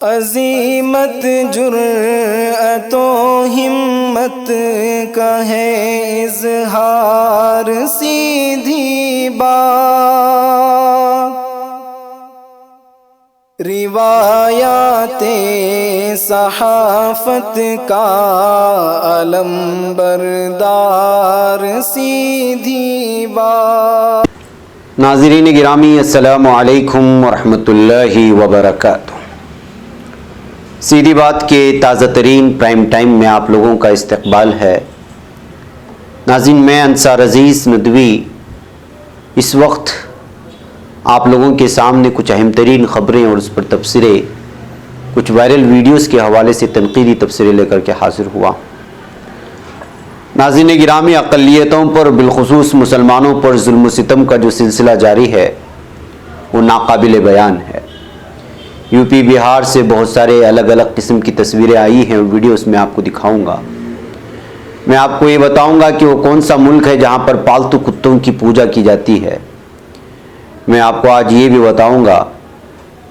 अज़ीमत जुर्अतो हिम्मत का है इज़हार, सीधी बात रिवायाते सहाफ़त का अलम बरदार, सीधी बात। नाज़रीन गिरामी, अस्सलामु अलैकुम वरहमतुल्लाहि वबरकातुहू। सीधी बात के ताज़ा तरीन प्राइम टाइम में आप लोगों का इस्तकबाल है। नाज़रीन, मैं अंसार अज़ीज़ नदवी इस वक्त आप लोगों के सामने कुछ अहम तरीन ख़बरें और उस पर तबसरे, कुछ वायरल वीडियोस के हवाले से तनक़ीदी तबसरे लेकर के हाज़िर हुआ। नाज़रीन गिरामी, अक़लियतों पर बिलख़ुसूस मुसलमानों पर ज़ुल्म सितम का जो सिलसिला जारी है वो नाकाबिल बयान है। यूपी बिहार से बहुत सारे अलग अलग किस्म की तस्वीरें आई हैं, वीडियोस में आपको दिखाऊंगा। मैं आपको ये बताऊंगा कि वो कौन सा मुल्क है जहां पर पालतू कुत्तों की पूजा की जाती है। मैं आपको आज ये भी बताऊंगा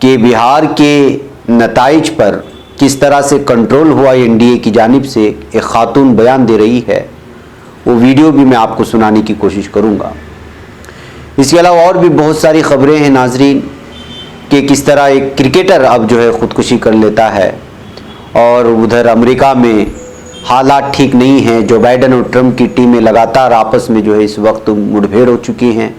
कि बिहार के नताइज पर किस तरह से कंट्रोल हुआ एनडीए की जानिब से। एक खातून बयान दे रही है, वो वीडियो भी मैं आपको सुनाने की कोशिश करूँगा। इसके अलावा और भी बहुत सारी ख़बरें हैं नाजरीन, कि किस तरह एक क्रिकेटर अब जो है ख़ुदकुशी कर लेता है, और उधर अमेरिका में हालात ठीक नहीं हैं। जो बाइडन और ट्रंप की टीमें लगातार आपस में जो है इस वक्त मुठभेड़ हो चुकी हैं,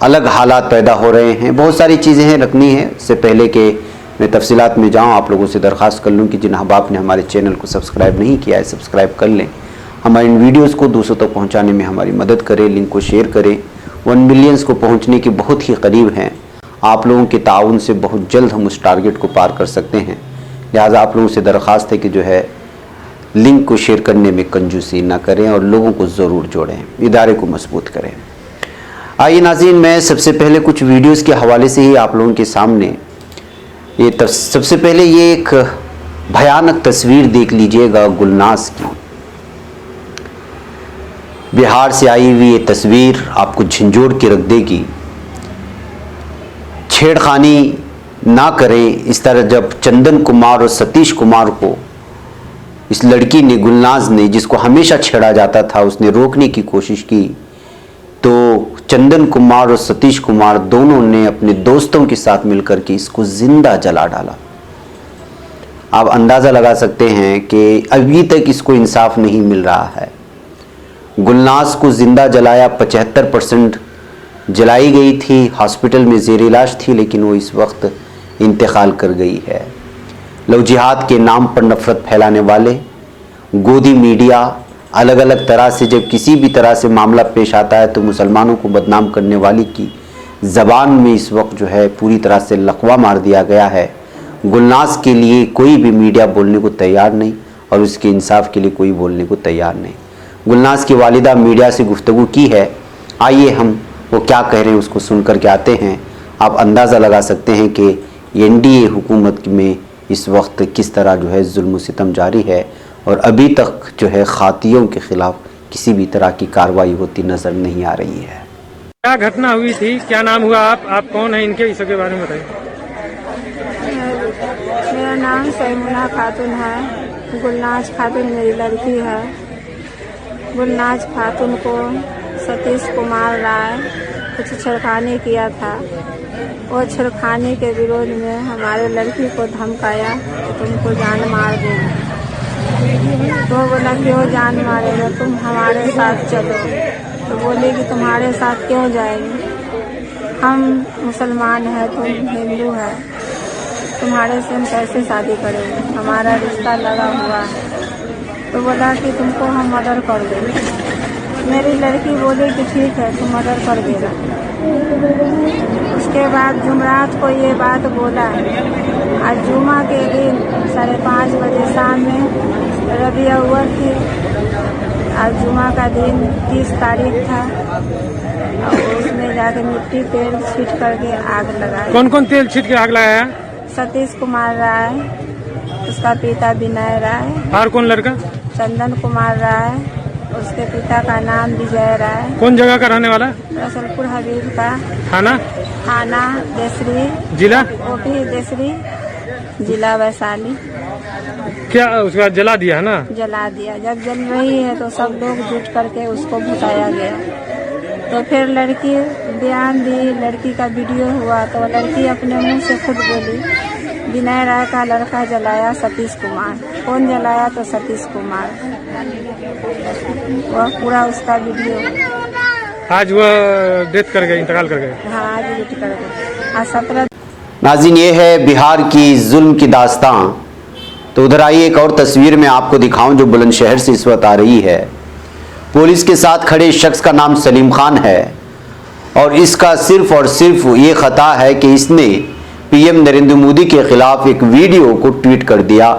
अलग हालात पैदा हो रहे हैं। बहुत सारी चीज़ें हैं रखनी है। इससे पहले कि मैं तफसीलात में जाऊँ, आप लोगों से दरख्वास्त कर लूँ कि जिन अहबाब ने हमारे चैनल को सब्सक्राइब नहीं किया है, सब्सक्राइब कर लें। हमारे इन वीडियोज़ को दूसरों तक पहुँचाने में हमारी मदद करें, लिंक को शेयर करें। 1 मिलियंस को पहुँचने के बहुत ही करीब हैं। आप लोगों के ताउन से बहुत जल्द हम उस टारगेट को पार कर सकते हैं। लिहाजा आप लोगों से दरख्वास्त है कि जो है लिंक को शेयर करने में कंजूसी ना करें और लोगों को ज़रूर जोड़ें, इदारे को मजबूत करें। आइए नाज़रीन, मैं सबसे पहले कुछ वीडियोस के हवाले से ही आप लोगों के सामने सबसे पहले ये एक भयानक तस्वीर देख लीजिएगा गुलनाज की। बिहार से आई हुई ये तस्वीर आपको झंझोड़ के रख देगी। छेड़खानी ना करें इस तरह। जब चंदन कुमार और सतीश कुमार को इस लड़की ने, गुलनाज ने, जिसको हमेशा छेड़ा जाता था, उसने रोकने की कोशिश की, तो चंदन कुमार और सतीश कुमार दोनों ने अपने दोस्तों के साथ मिलकर के इसको जिंदा जला डाला। आप अंदाज़ा लगा सकते हैं कि अभी तक इसको इंसाफ नहीं मिल रहा है। गुलनाज को जिंदा जलाया, 75% जलाई गई थी, हॉस्पिटल में ज़ेर इलाज थी, लेकिन वो इस वक्त इंतकाल कर गई है। लव जिहाद के नाम पर नफ़रत फैलाने वाले गोदी मीडिया अलग अलग तरह से जब किसी भी तरह से मामला पेश आता है तो मुसलमानों को बदनाम करने वाली की ज़बान में इस वक्त जो है पूरी तरह से लकवा मार दिया गया है। गुलनाज के लिए कोई भी मीडिया बोलने को तैयार नहीं और उसके इंसाफ के लिए कोई बोलने को तैयार नहीं। गुलनाज की वालिदा मीडिया से गुफ्तगू की है, आइए हम वो क्या कह रहे हैं उसको सुन कर के आते हैं। आप अंदाज़ा लगा सकते हैं कि एनडीए हुकूमत में इस वक्त किस तरह जो है जुल्म सितम जारी है और अभी तक जो है खातियों के ख़िलाफ़ किसी भी तरह की कार्रवाई होती नज़र नहीं आ रही है। क्या घटना हुई थी, क्या नाम हुआ, आप कौन हैं, इनके इसके बारे में बताइए। मेरा नाम सैमुना खातून है। गुलनाज खातून मेरी लड़की है। गुलनाज खातून को सतीश कुमार राय कुछ छेड़खानी किया था। वो छेड़खानी के विरोध में हमारे लड़की को धमकाया कि तुमको जान मार देंगे। तो बोला क्यों जान मारेगा, तुम हमारे साथ चलो। तो बोले कि तुम्हारे साथ क्यों जाएंगे, हम मुसलमान हैं, तुम हिंदू है, तुम्हारे से हम कैसे शादी करेंगे, हमारा रिश्ता लगा हुआ है। तो बोला कि तुमको हम मर्डर कर देंगे। मेरी लड़की बोली कि ठीक है, तुम मर्डर कर देगा। उसके बाद जुमरात को ये बात बोला। आज जुमा के दिन 5:30 बजे शाम में रबीउल अव्वल थी। आज जुमा का दिन 30 तारीख था और उसमें जाके मिट्टी तेल छीट करके आग लगाया। कौन कौन तेल छीट के आग लगाया? सतीश कुमार राय, उसका पिता विनय राय, और कौन लड़का? चंदन कुमार राय, उसके पिता का नाम विजय राय। कौन जगह का रहने वाला? रसलपुर हबीब का। थाना? थाना देसरी, जिला? ओपी देसरी, जिला वैशाली। क्या उसके बाद जला दिया है ना? जला दिया। जब जल रही है तो सब लोग जुट करके उसको भुताया गया। तो फिर लड़की बयान दी, लड़की का वीडियो हुआ तो लड़की अपने मुंह से खुद बोली, विनय राय का लड़का जलाया सतीश कुमार। कौन जलाया? तो सतीश कुमार। वह पूरा उसका वीडियो। आज वह डेथ कर गए, इंतकाल कर गए। हाँ, आज डेथ कर गए। आज 17। नाज़रीन, ये है बिहार की जुल्म की दास्तां। तो उधर आइए एक और तस्वीर में आपको दिखाऊं जो बुलंदशहर से इस वक्त आ रही है। पुलिस के साथ खड़े शख्स का नाम सलीम खान है और इसका सिर्फ और सिर्फ ये खता है कि इसने पीएम नरेंद्र मोदी के खिलाफ एक वीडियो को ट्वीट कर दिया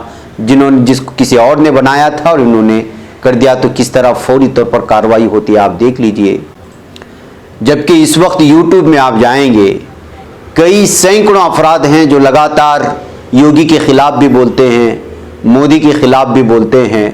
जिसको किसी और ने बनाया था और इन्होंने कर दिया। तो किस तरह फौरी तौर पर कार्रवाई होती है आप देख लीजिए। जबकि इस वक्त यूट्यूब में आप जाएंगे, कई सैकड़ों अफराद हैं जो लगातार योगी के खिलाफ भी बोलते हैं, मोदी के खिलाफ भी बोलते हैं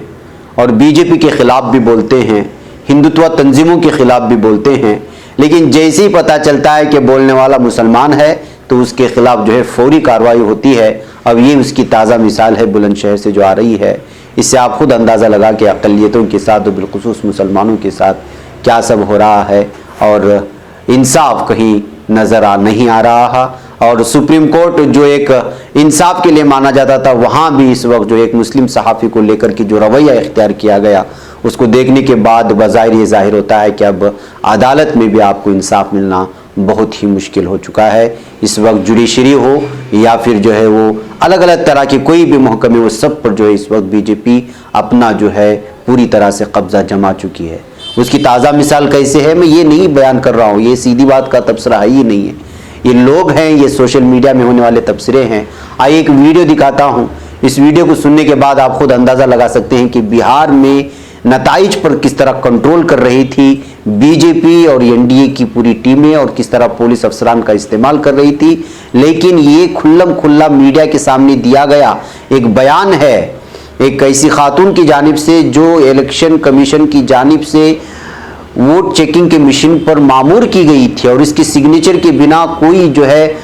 और बीजेपी के खिलाफ भी बोलते हैं, हिंदुत्व तंजीमों के खिलाफ भी बोलते हैं। लेकिन जैसे ही पता चलता है कि बोलने वाला मुसलमान है तो उसके खिलाफ जो है फौरी कार्रवाई होती है। अब ये उसकी ताज़ा मिसाल है बुलंदशहर से जो आ रही है। इससे आप खुद अंदाज़ा लगा कि अक़लियतों के साथ और बिलखुसूस मुसलमानों के साथ क्या सब हो रहा है और इंसाफ कहीं नज़र नहीं आ रहा। और सुप्रीम कोर्ट जो एक इंसाफ के लिए माना जाता था, वहाँ भी इस वक्त जो एक मुस्लिम सहाफ़ी को लेकर के जो रवैया इख्तियार किया गया, उसको देखने के बाद बज़ाहिर ये ज़ाहिर होता है कि अब अदालत में भी आपको इंसाफ मिलना बहुत ही मुश्किल हो चुका है। इस वक्त जुडिशरी हो या फिर जो है वो अलग अलग तरह के कोई भी महकमे, वो सब पर जो है इस वक्त बीजेपी अपना जो है पूरी तरह से कब्जा जमा चुकी है। उसकी ताज़ा मिसाल कैसे है मैं ये नहीं बयान कर रहा हूँ, ये सीधी बात का तबसरा है ही नहीं है। ये लोग हैं, ये सोशल मीडिया में होने वाले तबसरे हैं। आइए एक वीडियो दिखाता हूँ। इस वीडियो को सुनने के बाद आप खुद अंदाज़ा लगा सकते हैं कि बिहार में नताइज पर किस तरह कंट्रोल कर रही थी बीजेपी और एनडीए की पूरी टीमें और किस तरह पुलिस अफसरान का इस्तेमाल कर रही थी। लेकिन ये खुल्लम खुल्ला मीडिया के सामने दिया गया एक बयान है एक ऐसी खातून की जानिब से जो इलेक्शन कमीशन की जानिब से वोट चेकिंग के मशीन पर मामूर की गई थी और इसकी सिग्नेचर के बिना कोई जो है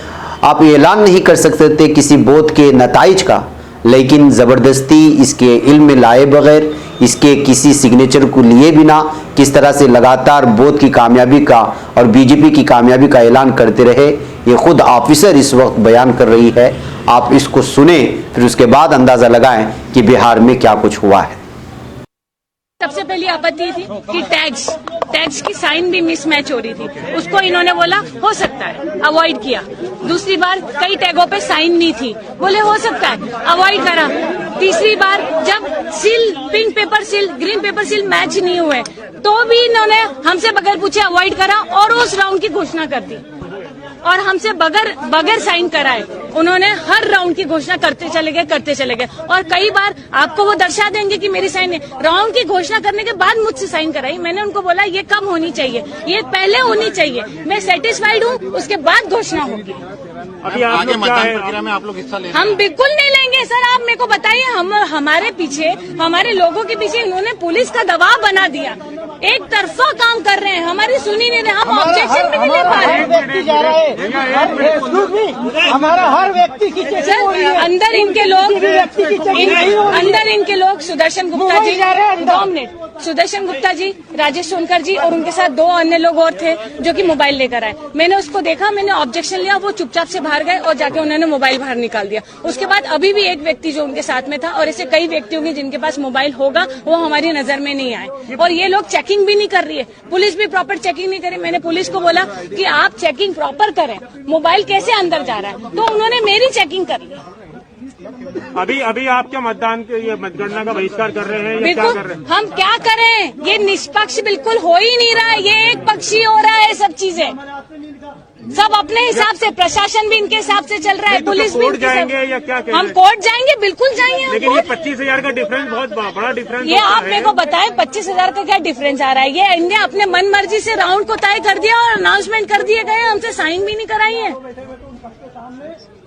आप ऐलान नहीं कर सकते थे किसी वोट के नताइज का। लेकिन ज़बरदस्ती इसके इल्म में लाए बगैर, इसके किसी सिग्नेचर को लिए बिना किस तरह से लगातार वोट की कामयाबी का और बीजेपी की कामयाबी का ऐलान करते रहे, ये खुद ऑफिसर इस वक्त बयान कर रही है। आप इसको सुने फिर उसके बाद अंदाज़ा लगाएं कि बिहार में क्या कुछ हुआ है। सबसे पहली आपत्ति थी कि टैग्स की साइन भी मिसमैच हो रही थी, उसको इन्होंने बोला हो सकता है, अवॉइड किया। दूसरी बार कई टैगों पे साइन नहीं थी, बोले हो सकता है, अवॉइड करा। तीसरी बार जब seal, pink paper seal, green pepper seal match नहीं हुए तो भी इन्होंने हमसे बगैर पूछे अवॉइड करा और उस राउंड की घोषणा कर दी और हमसे बगैर साइन कराए उन्होंने हर राउंड की घोषणा करते चले गए और कई बार आपको वो दर्शा देंगे कि मेरी साइन है। राउंड की घोषणा करने के बाद मुझसे साइन कराई। मैंने उनको बोला ये कब होनी चाहिए, ये पहले होनी चाहिए, मैं सेटिस्फाइड हूँ, उसके बाद घोषणा होगी। अभी आप लोग मतदान प्रक्रिया में आप लोग हिस्सा लेंगे? हम बिल्कुल नहीं लेंगे सर, आप मेरे को बताइए। हमारे पीछे, हमारे लोगों के पीछे इन्होंने पुलिस का दबाव बना दिया, एक तरफा काम कर रहे हैं, हमारी सुनी नहीं रहे, हम ऑब्जेक्शन भी नहीं ले पा रहे हैं। हमारा हर व्यक्ति की अंदर इनके लोग सुदर्शन गुप्ता जी, 2 मिनट, सुदर्शन गुप्ता जी, राजेश सोनकर जी और उनके साथ 2 अन्य लोग और थे जो कि मोबाइल लेकर आए। मैंने उसको देखा, मैंने ऑब्जेक्शन लिया, वो चुपचाप से बाहर गए और जाके उन्होंने मोबाइल बाहर निकाल दिया। उसके बाद अभी भी एक व्यक्ति जो उनके साथ में था और ऐसे कई व्यक्ति होंगे जिनके पास मोबाइल होगा, वो हमारी नजर में नहीं आए और ये लोग चेकिंग भी नहीं कर रही है, पुलिस भी प्रॉपर चेकिंग नहीं करे। मैंने पुलिस को बोला कि आप चेकिंग प्रॉपर करें, मोबाइल कैसे अंदर जा रहा है, तो उन्होंने मेरी चेकिंग कर ली। अभी आप क्या ये मतगणना का बहिष्कार कर रहे हैं या क्या कर रहे हैं? हम क्या करें, ये निष्पक्ष बिल्कुल हो ही नहीं रहा है, ये एक पक्षी हो रहा है। सब चीजें सब अपने हिसाब से, प्रशासन भी इनके हिसाब से चल रहा है, पुलिस भी। जाएंगे या क्या? हम कोर्ट जाएंगे, बिल्कुल जाएंगे। लेकिन ये 25,000 का डिफरेंस बहुत बड़ा डिफरेंस। ये आप मेरे को बताएं 25,000 का क्या डिफरेंस आ रहा है? ये इनने अपने मन मर्जी से राउंड को तय कर दिया और अनाउंसमेंट कर दिए गए, हमसे साइन भी नहीं कराई है।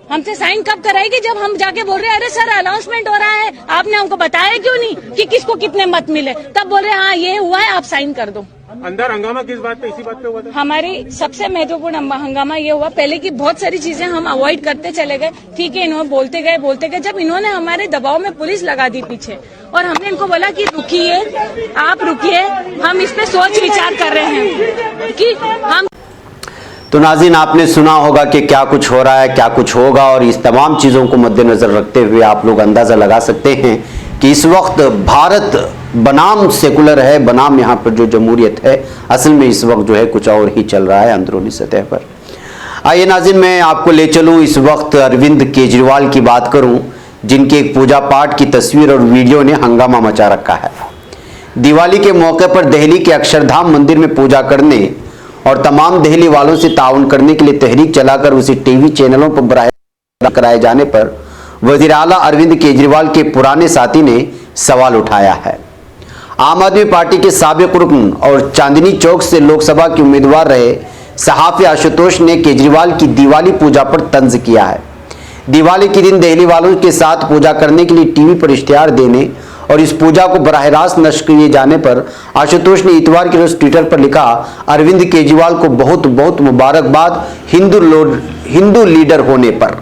हमसे साइन कब कराएगी? जब हम जाके बोल रहे हैं अरे सर अनाउंसमेंट हो रहा है, आपने हमको बताया क्यों नहीं कि किसको कितने मत मिले? तब बोल रहे हाँ ये हुआ है, आप साइन कर दो। अंदर हंगामा किस बात पे, इसी बात पे हुआ था? हमारी सबसे महत्वपूर्ण हंगामा ये हुआ, पहले की बहुत सारी चीजें हम अवॉइड करते चले गए, ठीक है, इन्होंने बोलते गए, जब इन्होंने हमारे दबाव में पुलिस लगा दी पीछे, और हमने इनको बोला कि रुकिए, आप रुकिए, हम इस पे सोच विचार कर रहे हैं कि हम। तो नाज़रीन, आपने सुना होगा कि क्या कुछ हो रहा है, क्या कुछ होगा, और इस तमाम चीज़ों को मद्देनजर रखते हुए आप लोग अंदाज़ा लगा सकते हैं कि इस वक्त भारत बनाम सेकुलर है, बनाम यहाँ पर जो जमहूरियत है, असल में इस वक्त जो है कुछ और ही चल रहा है अंदरूनी सतह पर। आइए नाज़रीन, मैं आपको ले चलूँ इस वक्त अरविंद केजरीवाल की बात करूँ, जिनके एक पूजा पाठ की तस्वीर और वीडियो ने हंगामा मचा रखा है। दिवाली के मौके पर दिल्ली के अक्षरधाम मंदिर में पूजा करने और तमाम दिल्ली वालों से ताउन करने के लिए तहरीक चलाकर उसे टीवी चैनलों पर बराह कराए जाने पर वज़ीर आला अरविंद केजरीवाल के पुराने साथी ने सवाल उठाया है। आम आदमी पार्टी के साबिक रुकन और चांदनी चौक से लोकसभा के उम्मीदवार रहे सहाफ़ी आशुतोष ने केजरीवाल की दिवाली पूजा पर तंज किया है। दिवाली के दिन दिल्ली वालों के साथ पूजा करने के लिए टीवी पर इश्तिहार देने और इस पूजा को बराह रास्त नश्र किए जाने पर आशुतोष ने इतवार के रोज ट्विटर पर लिखा, अरविंद केजरीवाल को बहुत बहुत मुबारकबाद हिंदू लीडर होने पर,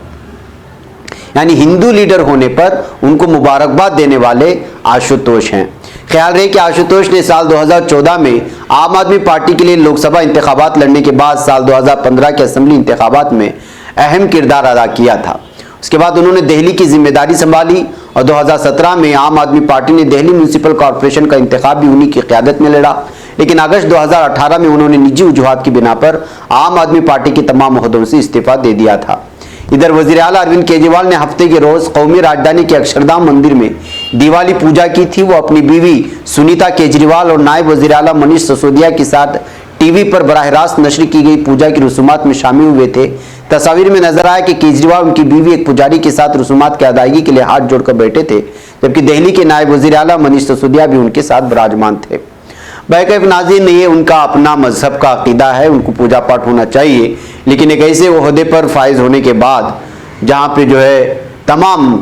यानी हिंदू लीडर होने पर उनको मुबारकबाद देने वाले आशुतोष हैं। ख्याल रहे कि आशुतोष ने साल 2014 में आम आदमी पार्टी के लिए लोकसभा इंतखाबात लड़ने के बाद साल 2015 के असेंबली इंतखाबात में अहम किरदार अदा किया था। उसके बाद उन्होंने दिल्ली की जिम्मेदारी संभाली और 2017 में आम आदमी पार्टी ने दिल्ली म्यूनिसिपल कॉरपोरेशन का इंतखाब भी उन्हीं की क़यादत में लड़ा, लेकिन अगस्त 2018 में उन्होंने निजी वजूहात की बिना पर आम आदमी पार्टी के तमाम ओहदों से इस्तीफा दे दिया था। इधर वज़ीर आला अरविंद केजरीवाल ने हफ्ते के रोज कौमी राजधानी के अक्षरधाम मंदिर में दिवाली पूजा की थी। वो अपनी बीवी सुनीता केजरीवाल और नायब वज़ीर आला मनीष सिसोदिया के साथ टीवी पर बराह रास्त नशर की गई पूजा की रसूमात में शामिल हुए थे। तस्वीर में नजर आया कि केजरीवाल उनकी बीवी एक पुजारी के साथ रसूमात की अदायगी के लिए हाथ जोड़कर बैठे थे, जबकि दिल्ली के नायब वज़ीर आला मनीष सिसोदिया भी उनके साथ विराजमान थे। बैकैफ नाज़रीन, ये उनका अपना मजहब का अकीदा है, उनको पूजा पाठ होना चाहिए, लेकिन एक ऐसे ओहदे पर फायज होने के बाद जहाँ पे जो है तमाम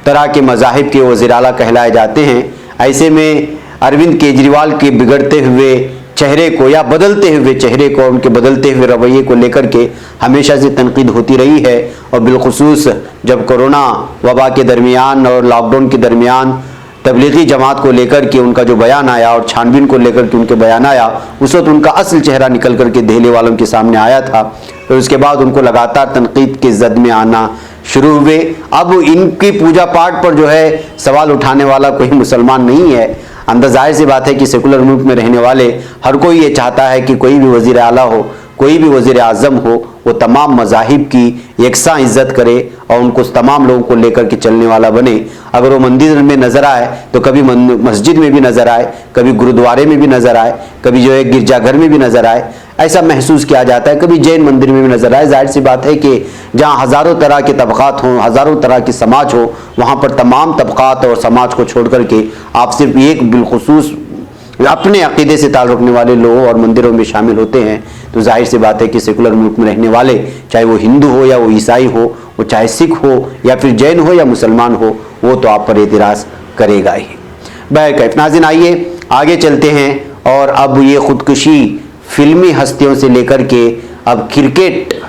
तरह के मज़ाहिब के वज़ीर आला कहलाए जाते हैं, ऐसे में अरविंद केजरीवाल के बिगड़ते हुए चेहरे को या बदलते हुए चेहरे को, उनके बदलते हुए रवैये को लेकर के हमेशा से तनकीद होती रही है। और बिलखुसूस जब कोरोना वबा के दरमियान और लॉकडाउन के दरमियान तबलीगी जमात को लेकर के उनका जो बयान आया और छानबीन को लेकर के उनके बयान आया, उस वक्त उनका असल चेहरा निकल करके दिल्ली वालों के सामने आया था। फिर उसके बाद उनको लगातार तनकीद के जद में आना शुरू हुए। अब इनकी पूजा पाठ पर जो है सवाल उठाने वाला कोई मुसलमान नहीं है। अंदर जाहिर सी बात है कि सेकुलर मुल्क में रहने वाले हर कोई ये चाहता है कि कोई भी वज़ीर आला हो, कोई भी वज़ीर आज़म हो, वो तमाम मज़ाहिब की यकसां इज़्ज़त करे और उनको तमाम लोगों को लेकर के चलने वाला बने। अगर वो मंदिर में नज़र आए तो कभी मस्जिद में भी नज़र आए, कभी गुरुद्वारे में भी नज़र आए, कभी जो है गिरजाघर में भी नज़र आए, ऐसा महसूस किया जाता है, कभी जैन मंदिर में भी नज़र आए। जाहिर सी बात है कि जहाँ हज़ारों तरह के तबक़ात हों, हज़ारों तरह की समाज हो, वहाँ पर तमाम तबक़ात और समाज को छोड़ करके आप सिर्फ एक बिलखुसूस अपने अक़ीदे से ताल्लुक़ रखने वाले लोग और मंदिरों में शामिल होते हैं, तो जाहिर सी बात है कि सेकुलर मुल्क में रहने वाले, चाहे वो हिंदू हो या वो ईसाई हो, वो चाहे सिख हो या फिर जैन हो या मुसलमान हो, वो तो आप पर एतराज़ करेगा ही। बैकैफ नाज़रीन, आइए आगे चलते हैं। और अब ये ख़ुदकुशी फिल्मी हस्तियों से लेकर के अब क्रिकेट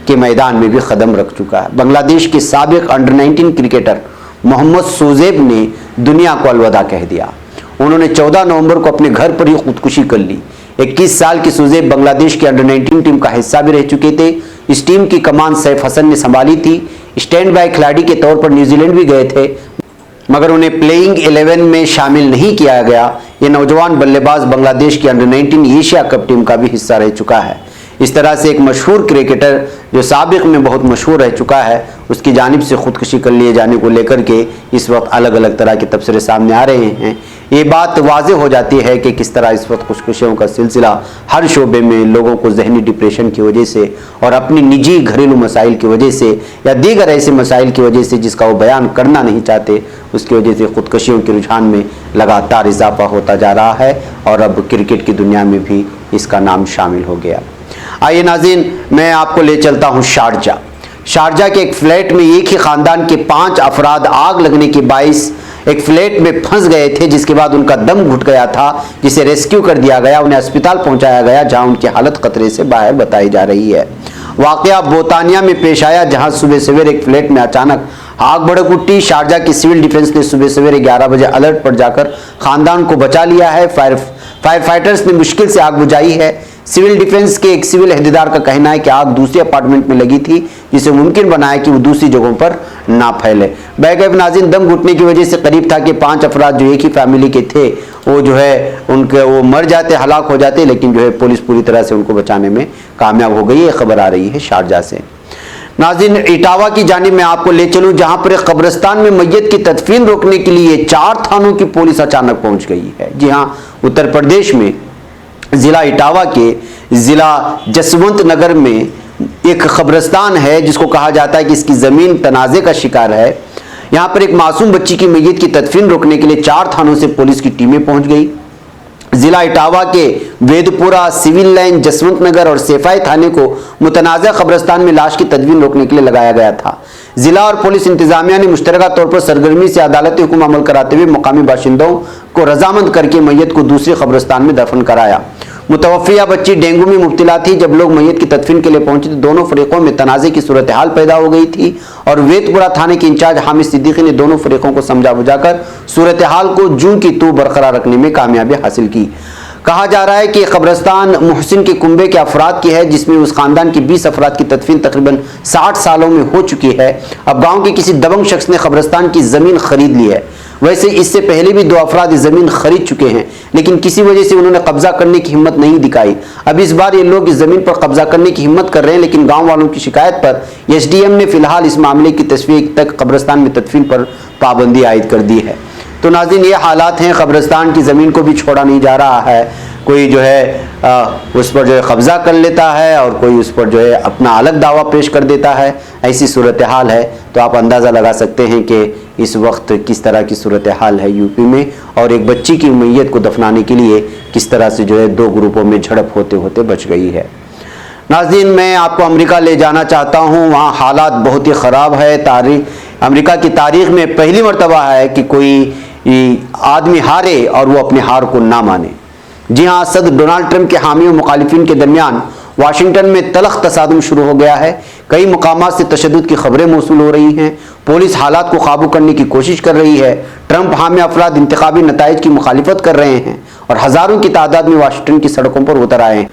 के मैदान में भी कदम रख चुका है। बांग्लादेश के साबिक अंडर 19 क्रिकेटर मोहम्मद सोजेब ने दुनिया को अलविदा कह दिया। उन्होंने 14 नवंबर को अपने घर पर ही खुदकुशी कर ली। 21 साल के सुजेब बांग्लादेश की अंडर 19 टीम का हिस्सा भी रह चुके थे। इस टीम की कमान सैफ हसन ने संभाली थी। स्टैंड बाय खिलाड़ी के तौर पर न्यूजीलैंड भी गए थे, मगर उन्हें प्लेइंग 11 में शामिल नहीं किया गया। ये नौजवान बल्लेबाज बांग्लादेश की अंडर 19 एशिया कप टीम का भी हिस्सा रह चुका है। इस तरह से एक मशहूर क्रिकेटर जो साबिक में बहुत मशहूर रह चुका है, उसकी जानिब से खुदकुशी कर लिए जाने को लेकर के इस वक्त अलग अलग तरह के तबसरे सामने आ रहे हैं। ये बात वाज़ेह हो जाती है कि किस तरह इस वक्त खुदकुशियों का सिलसिला हर शोबे में लोगों को जहनी डिप्रेशन की वजह से और अपनी निजी घरेलू मसाइल की वजह से या दीगर ऐसे मसाइल की वजह से जिसका वो बयान करना नहीं चाहते, उसकी वजह से खुदकुशियों के रुझान में लगातार इजाफा होता जा रहा है और अब क्रिकेट की दुनिया में भी इसका नाम शामिल हो गया। आइए नाज़रीन, मैं आपको ले चलता हूँ शारजा के एक फ्लैट में एक ही ख़ानदान के 5 अफराद आग लगने के बाइस एक फ्लैट में फंस गए थे, जिसके बाद उनका दम घुट गया था, जिसे रेस्क्यू कर दिया गया, उन्हें अस्पताल पहुंचाया गया, जहां उनकी हालत खतरे से बाहर बताई जा रही है। वाकया बोतानिया में पेश आया, जहां सुबह सवेरे एक फ्लैट में अचानक आग भड़क उठी। शारजा की सिविल डिफेंस ने सुबह सवेरे 11 बजे अलर्ट पर जाकर खानदान को बचा लिया है। फायर फाइटर्स ने मुश्किल से आग बुझाई है। सिविल डिफेंस के एक सिविल अहदेदार का कहना है कि आग दूसरे अपार्टमेंट में लगी थी, जिसे मुमकिन बनाया कि वो दूसरी जगहों पर ना फैले। बैकअप नाज़रीन, दम घुटने की वजह से करीब था कि 5 अफराद जो एक ही फैमिली के थे वो जो है उनके वो मर जाते, हलाक हो जाते, लेकिन जो है पुलिस पूरी तरह से उनको बचाने में कामयाब हो गई। ये खबर आ रही है शारजा से। नाज़रीन, इटावा की जानिब मैं आपको ले चलूं, जहां पर एक कब्रिस्तान में मैयत की तदफीन रोकने के लिए 4 थानों की पुलिस अचानक पहुंच गई है। जी हां, उत्तर प्रदेश में जिला इटावा के जिला जसवंत नगर में एक कब्रिस्तान है, जिसको कहा जाता है कि इसकी जमीन तनाजे का शिकार है। यहां पर एक मासूम बच्ची की मैयत की तदफीन रोकने के लिए 4 थानों से पुलिस की टीमें पहुंच गई। जिला इटावा के वेदपुरा, सिविल लाइन, जसवंत नगर और सेफाई थाने को मुतनाज़ा कब्रिस्तान में लाश की तदफीन रोकने के लिए लगाया गया था। जिला और पुलिस इंतजामिया ने मुश्तरका तौर पर सरगर्मी से अदालती हुक्म अमल कराते हुए मुकामी बाशिंदों को रजामंद करके मैयत को दूसरे कब्रिस्तान में दफन कराया। मुतवफ़िया बच्ची डेंगू में मुब्तला थी। जब लोग मैयत की तदफीन के लिए पहुंचे तो दोनों फरीकों में तनाज़े की सूरत हाल पैदा हो गई थी और वेदपुरा थाने के इंचार्ज हामिद सिद्दीकी ने दोनों फरीकों को समझा बुझाकर सूरत हाल को जूं की तू बरकरार रखने में कामयाबी हासिल की। कहा जा रहा है कि कब्रिस्तान मोहसिन के कुंबे के अफराद की है, जिसमें उस खानदान के 20 अफराद की तदफीन तकरीबन 60 सालों में हो चुकी है। अब गांव के किसी दबंग शख्स ने कब्रिस्तान की जमीन खरीद ली है। वैसे इससे पहले भी 2 अफराद जमीन खरीद चुके हैं, लेकिन किसी वजह से उन्होंने कब्जा करने की हिम्मत नहीं दिखाई। अब इस बार ये लोग इस जमीन पर कब्जा करने की हिम्मत कर रहे हैं, लेकिन गांव वालों की शिकायत पर एसडीएम ने फिलहाल इस मामले की तस्वीर तक कब्रिस्तान में तदफीन पर पाबंदी आयद कर दी है। तो नाज़रीन, ये हालात हैं, कब्रिस्तान की ज़मीन को भी छोड़ा नहीं जा रहा है। कोई जो है उस पर जो है कब्जा कर लेता है और कोई उस पर जो है अपना अलग दावा पेश कर देता है। ऐसी सूरत हाल है। तो आप अंदाज़ा लगा सकते हैं कि इस वक्त किस तरह की सूरत हाल है यूपी में, और एक बच्ची की मैयत को दफनाने के लिए किस तरह से जो है 2 ग्रुपों में झड़प होते होते बच गई है। नाज़रीन, मैं आपको अमेरिका ले जाना चाहता हूँ। वहाँ हालात बहुत ही ख़राब है। अमेरिका की तारीख में पहली मरतबा है कि कोई आदमी हारे और वो अपनी हार को ना माने। जी हाँ, सदर डोनाल्ड ट्रंप के हामी और मुखालिफिन के दरमियान वाशिंगटन में तलख तसादुम शुरू हो गया है। कई मकामात से तशद्दुद की खबरें मौसूल हो रही हैं। पुलिस हालात को काबू करने की कोशिश कर रही है। ट्रंप हामी अफराद इंतखाबी नताइज की मुखालिफत कर रहे हैं और हज़ारों की तादाद में वाशिंगटन की सड़कों पर उतर आए हैं।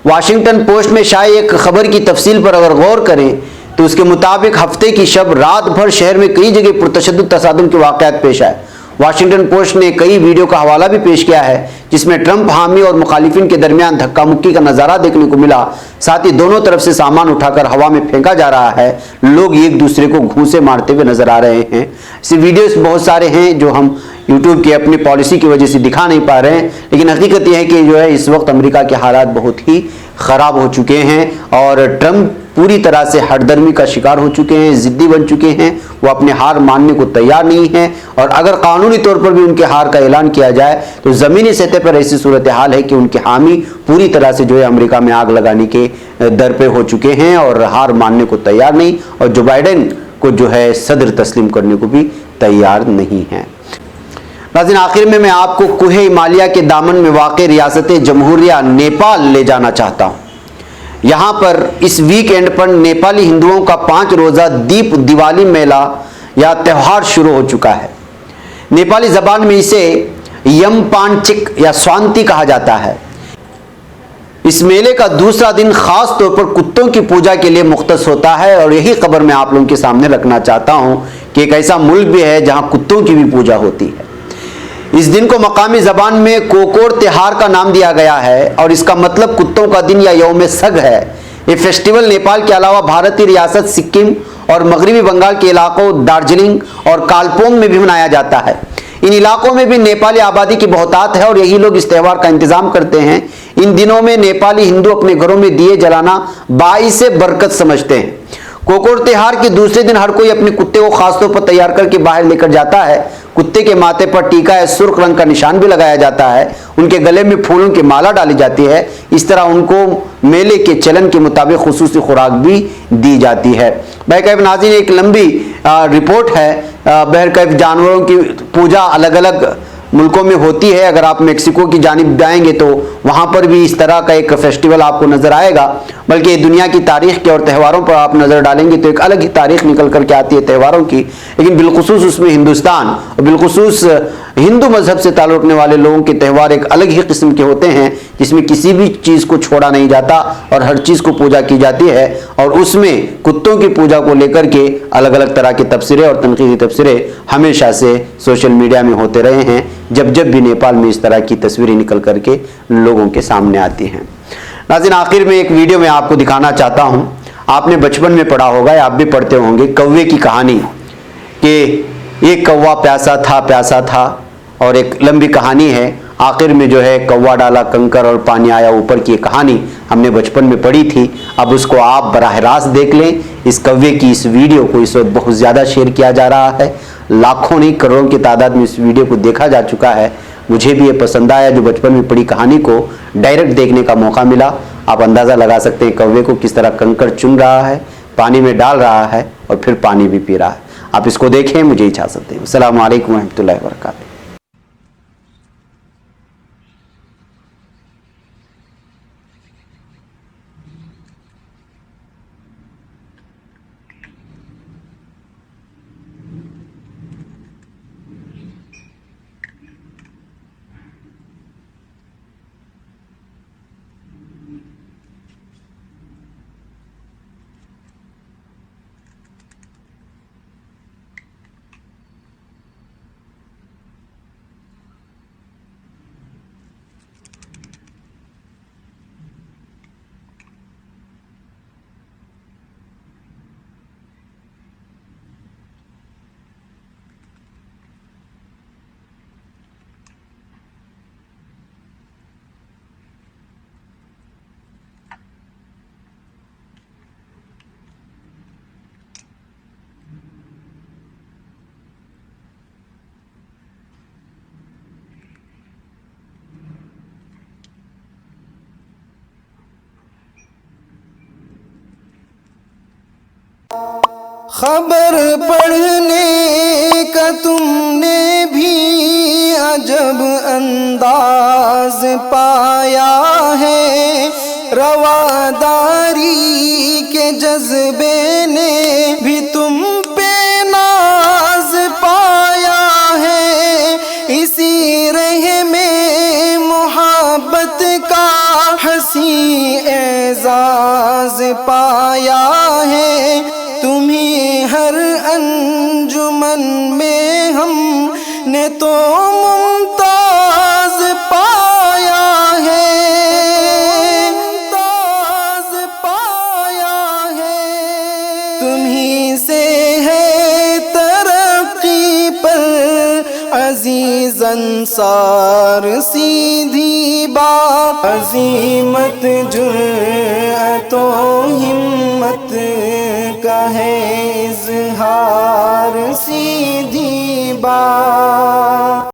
वाशिंगटन पोस्ट में शाये एक खबर की तफसील पर अगर गौर करें तो उसके मुताबिक हफ्ते की शब रात भर शहर में कई जगह पुरतशद्दुद तसादुम के वाक़यात पेश आए। वाशिंगटन पोस्ट ने कई वीडियो का हवाला भी पेश किया है, जिसमें ट्रंप हामी और मुखालिफिन के दरमियान धक्का मुक्की का नज़ारा देखने को मिला। साथ ही दोनों तरफ से सामान उठाकर हवा में फेंका जा रहा है। लोग एक दूसरे को घूंसे मारते हुए नजर आ रहे हैं। ऐसे वीडियोस बहुत सारे हैं जो हम यूट्यूब की अपनी पॉलिसी की वजह से दिखा नहीं पा रहे हैं, लेकिन हकीकत यह है कि जो है इस वक्त अमेरिका के हालात बहुत ही ख़राब हो चुके हैं और ट्रंप पूरी तरह से हठधर्मी का शिकार हो चुके हैं, ज़िद्दी बन चुके हैं। वो अपने हार मानने को तैयार नहीं है और अगर कानूनी तौर पर भी उनके हार का ऐलान किया जाए तो ज़मीनी सतह पर ऐसी सूरत हाल है कि उनके हामी पूरी तरह से जो है अमेरिका में आग लगाने के दर पे हो चुके हैं और हार मानने को तैयार नहीं, और जो बाइडेन को जो है सदर तस्लीम करने को भी तैयार नहीं है। नाज़रीन, आखिर में मैं आपको कुहे हिमालय के दामन में वाक़े रियासत जमहूरिया नेपाल ले जाना चाहता हूँ। यहाँ पर इस वीकेंड पर नेपाली हिंदुओं का 5 रोज़ा दीप दिवाली मेला या त्यौहार शुरू हो चुका है। नेपाली ज़बान में इसे यमपांचिक या स्वांति कहा जाता है। इस मेले का दूसरा दिन खास तौर पर कुत्तों की पूजा के लिए मुख्तस होता है और यही खबर मैं आप लोगों के सामने रखना चाहता हूँ कि एक ऐसा मुल्क भी है जहाँ कुत्तों की भी पूजा होती है। इस दिन को मकामी ज़बान में कोकोर त्योहार का नाम दिया गया है और इसका मतलब कुत्तों का दिन या यौम सग है। ये फेस्टिवल नेपाल के अलावा भारतीय रियासत सिक्किम और मगरबी बंगाल के इलाकों दार्जिलिंग और कालपोंग में भी मनाया जाता है। इन इलाकों में भी नेपाली आबादी की बहुतात है और यही लोग इस त्यौहार का इंतजाम करते हैं। इन दिनों में नेपाली हिंदू अपने घरों में दिए जलाना बाइसे बरकत समझते हैं। कोकोर त्योहार के दूसरे दिन हर कोई अपने कुत्ते को खासतौर पर तैयार करके बाहर लेकर जाता है। कुत्ते के माथे पर टीका या सुर्ख रंग का निशान भी लगाया जाता है। उनके गले में फूलों की माला डाली जाती है। इस तरह उनको मेले के चलन के मुताबिक खुसूसी खुराक भी दी जाती है। बैकअप नाज़रीन, एक लंबी रिपोर्ट है। बहरकैफ जानवरों की पूजा अलग अलग मुल्कों में होती है। अगर आप मेक्सिको की जानिब जाएंगे तो वहाँ पर भी इस तरह का एक फेस्टिवल आपको नज़र आएगा। बल्कि दुनिया की तारीख के और त्योहारों पर आप नज़र डालेंगे तो एक अलग ही तारीख निकल कर के आती है त्योहारों की। लेकिन बिलखुसूस उसमें हिंदुस्तान और बिलखुसूस हिंदू मजहब से ताल्लुक़ रखने वाले लोगों के त्यौहार एक अलग ही किस्म के होते हैं, जिसमें किसी भी चीज़ को छोड़ा नहीं जाता और हर चीज़ को पूजा की जाती है। और उसमें कुत्तों की पूजा को लेकर के अलग अलग तरह के तबसरे और तनकीदी तबसरे हमेशा से सोशल मीडिया में होते रहे हैं, जब जब भी नेपाल में इस तरह की तस्वीरें निकल करके लोगों के सामने आती हैं। नाज़रीन, आखिर में एक वीडियो में आपको दिखाना चाहता हूँ। आपने बचपन में पढ़ा होगा या आप भी पढ़ते होंगे कौवे की कहानी, कि एक कौवा प्यासा था और एक लंबी कहानी है। आखिर में जो है कौवा डाला कंकर और पानी आया ऊपर की कहानी हमने बचपन में पढ़ी थी। अब उसको आप बराह रास्त देख लें। इस कौवे की इस वीडियो को इस वक्त बहुत ज़्यादा शेयर किया जा रहा है, लाखों नहीं करोड़ों की तादाद में इस वीडियो को देखा जा चुका है। मुझे भी ये पसंद आया, जो बचपन में पढ़ी कहानी को डायरेक्ट देखने का मौका मिला। आप अंदाज़ा लगा सकते हैं कौवे को किस तरह कंकर चुन रहा है, पानी में डाल रहा है और फिर पानी भी पी रहा है। आप इसको देखें, मुझे इजाज़त दें। अस्सलामु अलैकुम रहमतुल्लाहि व बरकातहू। खबर पढ़ने का तुमने भी अजब अंदाज पाया है, रवादारी के जज्बे ने भी तुम पे नाज पाया है। इसी रह में मोहब्बत का हंसी एजाज पाया है। तुम्हें हर अंजुमन में हमने तो मुमताज पाया है, मुमताज पाया है। तुम्हीं से है तरक्की पर अजीज अंसार सीधी बात, अजीमत जुर्अतो हिम्मत का है इज़हार सी